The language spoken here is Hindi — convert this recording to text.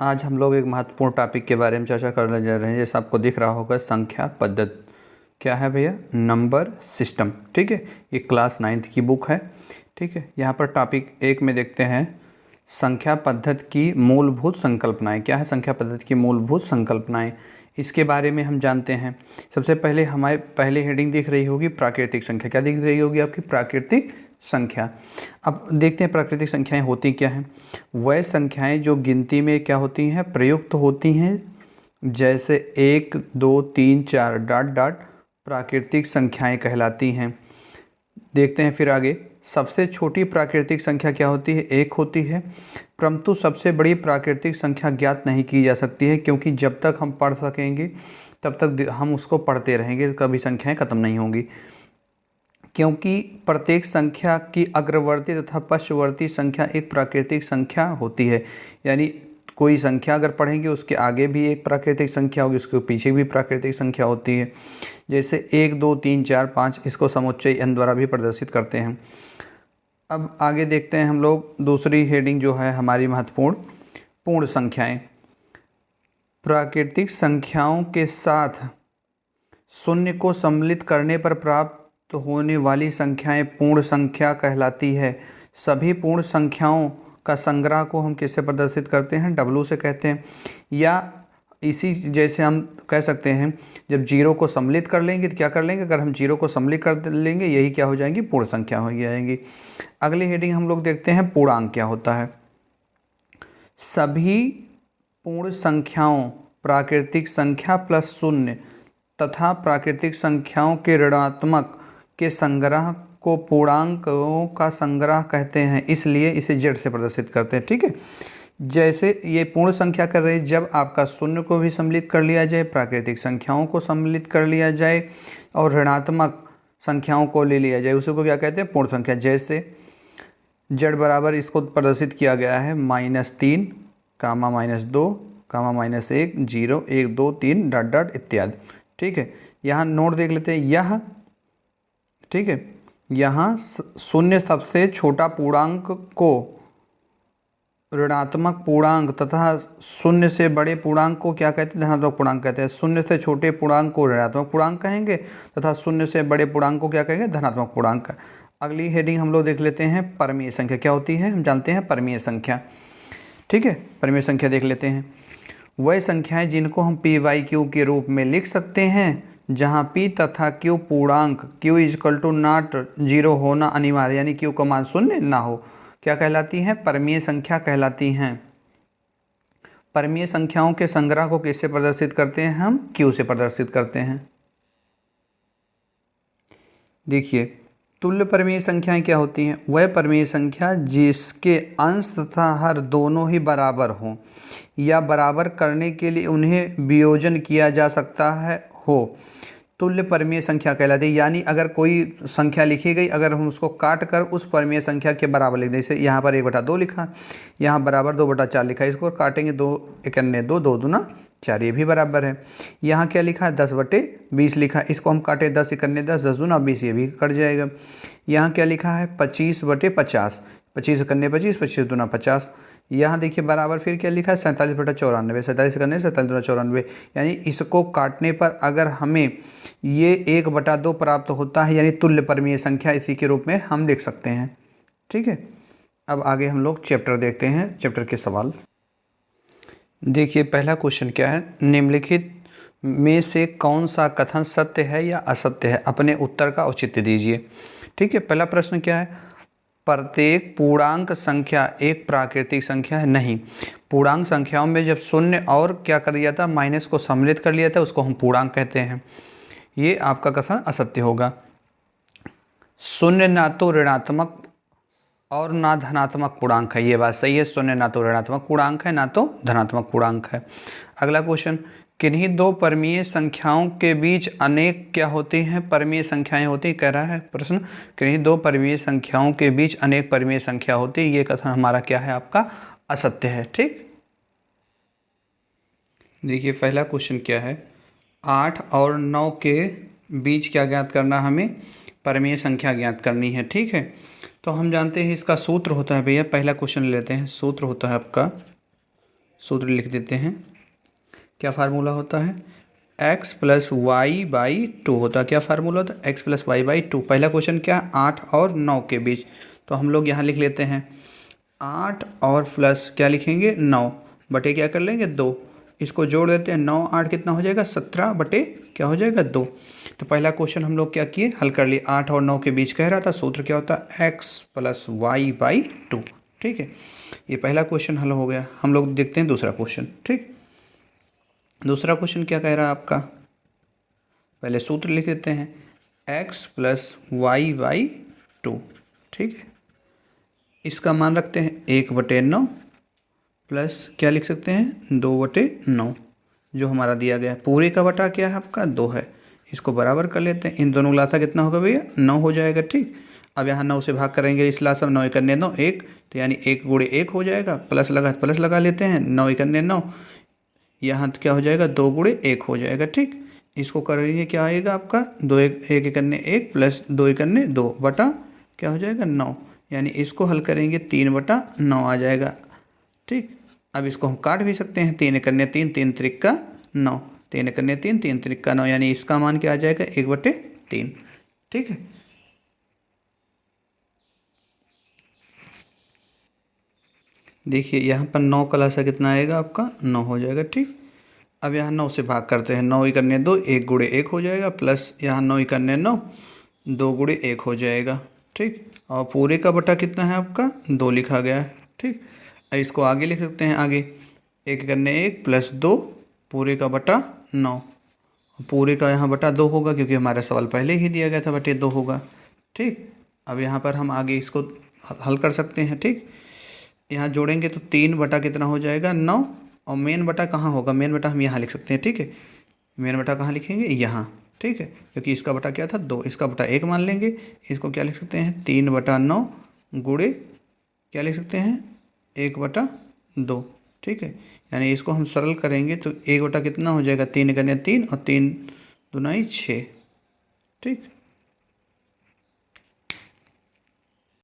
आज हम लोग एक महत्वपूर्ण टॉपिक के बारे में चर्चा करने जा रहे हैं। जैसे आपको दिख रहा होगा संख्या पद्धति क्या है भैया, नंबर सिस्टम। ठीक है, ये क्लास 9th की बुक है। ठीक है, यहाँ पर टॉपिक 1 में देखते हैं संख्या पद्धति की मूलभूत संकल्पनाएं। क्या है संख्या पद्धति की मूलभूत संकल्पनाएं, इसके बारे में हम जानते हैं। सबसे पहले हमारे पहले हेडिंग दिख रही होगी प्राकृतिक संख्या। क्या दिख रही होगी आपकी, प्राकृतिक संख्या। अब देखते हैं प्राकृतिक संख्याएं होती क्या हैं। वह संख्याएं जो गिनती में क्या होती हैं, प्रयुक्त होती हैं, जैसे 1 2 3 4 डॉट डॉट प्राकृतिक संख्याएं कहलाती हैं। देखते हैं फिर आगे, सबसे छोटी प्राकृतिक संख्या क्या होती है, 1 होती है। परंतु सबसे बड़ी प्राकृतिक संख्या ज्ञात नहीं की जा सकती है, क्योंकि जब तक हम पढ़ सकेंगे तब तक हम उसको पढ़ते रहेंगे, कभी संख्याएं खत्म नहीं होंगी। क्योंकि प्रत्येक संख्या की अग्रवर्ती तथा पश्चवर्ती संख्या एक प्राकृतिक संख्या होती है। यानी कोई संख्या अगर पढ़ेंगे उसके आगे भी एक प्राकृतिक संख्या होगी, उसके पीछे भी प्राकृतिक संख्या होती है। जैसे 1 2 3 4 5, इसको समुच्चय n द्वारा भी प्रदर्शित करते हैं। अब आगे देखते हैं हम लोग दूसरी हेडिंग जो है हमारी महत्वपूर्ण, पूर्ण संख्याएं। प्राकृतिक संख्याओं के साथ शून्य को सम्मिलित करने पर प्राप्त तो होने वाली संख्याएं पूर्ण संख्या कहलाती है। सभी पूर्ण संख्याओं का संग्रह को हम किससे प्रदर्शित करते हैं, W से कहते हैं। या इसी जैसे हम कह सकते हैं, जब जीरो को सम्मिलित कर लेंगे तो क्या कर लेंगे, अगर हम जीरो को सम्मिलित कर लेंगे यही क्या हो जाएंगी, पूर्ण संख्या हो जाएंगी। अगली हेडिंग हम लोग देखते हैं पूर्णांक क्या होता है। सभी पूर्ण संख्याओं प्राकृतिक संख्या प्लस शून्य तथा प्राकृतिक संख्याओं के ऋणात्मक के संग्रह को पूर्णांकों का संग्रह कहते हैं, इसलिए इसे जेड से प्रदर्शित करते हैं। ठीक है, जैसे ये पूर्ण संख्या कर रहे हैं, जब आपका शून्य को भी सम्मिलित कर लिया जाए, प्राकृतिक संख्याओं को सम्मिलित कर लिया जाए और ऋणात्मक संख्याओं को ले लिया जाए, उसी को क्या कहते हैं, पूर्ण संख्या। जैसे जेड बराबर इसको प्रदर्शित किया गया है -3, -2, -1, 0 1 2 3 डॉट डॉट इत्यादि। ठीक है, यहाँ नोट देख लेते हैं। यह ठीक है, यहाँ शून्य सबसे छोटा पूर्णांक को ऋणात्मक पूर्णांक तथा शून्य से बड़े पूर्णांक को क्या कहते हैं, धनात्मक पूर्णांक कहते हैं। शून्य से छोटे पूर्णांक को ऋणात्मक पूर्णांक कहेंगे तथा शून्य से बड़े पूर्णांक को क्या कहेंगे, धनात्मक पूर्णांक। अगली हेडिंग हम लोग देख लेते हैं परमीय संख्या। क्या होती है, हम जानते हैं परमीय संख्या। ठीक है, परमीय संख्या देख लेते हैं। वह संख्याएं जिनको हम PYQ के रूप में लिख सकते हैं, जहाँ P तथा Q पूर्णांक, Q = नॉट 0 होना अनिवार्य, यानी Q का मान शून्य ना हो, क्या कहलाती हैं, परमीय संख्या कहलाती हैं। परमीय संख्याओं के संग्रह को किससे प्रदर्शित करते हैं, हम Q से प्रदर्शित करते हैं। देखिए, तुल्य परमीय संख्याएं क्या होती हैं, वह परमीय संख्या जिसके अंश तथा हर दोनों ही बराबर हों या बराबर करने के लिए उन्हें वियोजन किया जा सकता है हो, तुल्य परमीय संख्या कहलाती है। यानी अगर कोई संख्या लिखी गई, अगर हम उसको काट कर उस परमीय संख्या के बराबर लिख दें, जैसे यहाँ पर 1/2 लिखा, यहाँ बराबर 2/4 लिखा है, इसको काटेंगे 2 × 2 2 दूना 4, ये भी बराबर है। यहाँ क्या लिखा है, 10/20 लिखा है, इसको हम काटे 10 × 10 10 दूना 20, ये भी कट जाएगा। यहाँ क्या लिखा है, 25/50, 25 × 25 25 दूना 50। यहाँ देखिए बराबर फिर क्या लिखा है, 47/94, 47 करने 47 दूना 94। यानी इसको काटने पर अगर हमें ये 1/2 प्राप्त होता है, यानी तुल्य परमीय संख्या, इसी के रूप में हम लिख सकते हैं। ठीक है, अब आगे हम लोग चैप्टर देखते हैं, चैप्टर के सवाल। देखिए पहला क्वेश्चन क्या है, निम्नलिखित में से कौन सा कथन सत्य है या असत्य है, अपने उत्तर का औचित्य दीजिए। ठीक है, पहला प्रश्न क्या है, प्रत्येक पूर्णांक संख्या एक प्राकृतिक संख्या है। नहीं, पूर्णांक संख्याओं में जब शून्य और क्या कर दिया था, माइनस को सम्मिलित कर लिया था, उसको हम पूर्णांक कहते हैं। ये आपका कथन असत्य होगा। शून्य ना तो ऋणात्मक और ना धनात्मक पूर्णांक है, ये बात सही है। शून्य ना तो ऋणात्मक पूर्णांक है, ना तो धनात्मक पूर्णांक है। अगला क्वेश्चन, किन्हीं दो परमीय संख्याओं के बीच अनेक क्या होती हैं, परमीय संख्याएं होती, कह रहा है प्रश्न, किन्हीं दो परमीय संख्याओं के बीच अनेक परमीय संख्या होती, ये कथन हमारा क्या है, आपका असत्य है। ठीक, देखिए पहला क्वेश्चन क्या है, 8 और 9 के बीच क्या ज्ञात करना, हमें परमीय संख्या ज्ञात करनी है। ठीक है, तो हम जानते हैं इसका सूत्र होता है भैया, पहला क्वेश्चन लेते हैं। सूत्र होता है आपका, सूत्र लिख देते हैं। क्या फार्मूला होता है? x plus Y by two होता है। क्या फार्मूला होता है? x plus Y by two. पहला क्वेश्चन क्या? 8 और 9 के बीच। तो हम लोग यहाँ लिख लेते हैं 8 और प्लस क्या लिखेंगे? 9 बटे क्या कर लेंगे? 2। इसको जोड़ देते हैं, 9 8 कितना हो जाएगा? 17 बटे क्या हो जाएगा? 2। तो पहला क्वेश्चन हम लोग क्या किए? हल कर लिए। 8 और 9 के बीच कह रहा था, सूत्र क्या होता है? x plus Y by two. ठीक है, ये पहला क्वेश्चन हल हो गया। हम लोग देखते हैं दूसरा क्वेश्चन। ठीक, दूसरा क्वेश्चन क्या कह रहा है आपका? पहले सूत्र लिख देते हैं, x plus Y by two. ठीक है, इसका मान रखते हैं 1/9 प्लस क्या लिख सकते हैं? 2/9 जो हमारा दिया गया है। पूरे का बटा क्या है आपका? 2 है। इसको बराबर कर लेते हैं। इन दोनों लासा कितना होगा भैया? 9 हो जाएगा। ठीक, अब यहाँ 9 से भाग करेंगे इस लासा, 9 करने 9 1, तो यानी 1 गुणे 1 हो जाएगा। प्लस लगा लेते हैं, 9 करने 9, यहाँ तो क्या हो जाएगा? 2 गुणे 1 हो जाएगा। ठीक, इसको करेंगे क्या आएगा आपका? 2 1 करने 1 प्लस 2 करने 2 बटा क्या हो जाएगा? 9, यानी इसको हल करेंगे 3/9 आ जाएगा। ठीक, अब इसको हम काट भी सकते हैं। 3 करने 3, 3 त्रिक 9, 3 करने 3, 3 त्रिक 9, यानी इसका मान क्या आ जाएगा? 1/3। ठीक है, देखिए यहाँ पर 9 का लासा कितना आएगा आपका? 9 हो जाएगा। ठीक, अब यहाँ 9 से भाग करते हैं, 9 करने 2, 1 गुणे 1 हो जाएगा, प्लस यहाँ 9 करने 9, 2 गुणे 1 हो जाएगा। ठीक, और पूरे का बटा कितना है आपका? 2 लिखा गया है। ठीक, इसको आगे लिख सकते हैं। आगे 1 करने 1 प्लस 2 पूरे का बटा 9, पूरे का यहाँ बटा 2 होगा क्योंकि हमारा सवाल पहले ही दिया गया था, बटे 2 होगा। ठीक, अब यहाँ पर हम आगे इसको हल कर सकते हैं। ठीक, यहाँ जोड़ेंगे तो 3 बटा कितना हो जाएगा? 9, और मेन बटा कहाँ होगा? मेन बटा हम यहाँ लिख सकते हैं। ठीक है, मेन बटा कहाँ लिखेंगे? यहाँ। ठीक है, क्योंकि इसका बटा क्या था? 2, इसका बटा 1 मान लेंगे। इसको क्या लिख सकते हैं? 3/9 गुणे क्या लिख सकते हैं? 1/2। ठीक है, यानी इसको हम सरल करेंगे तो 1 बटा कितना हो जाएगा? 3 करने 3 और 3 दूना 6। ठीक,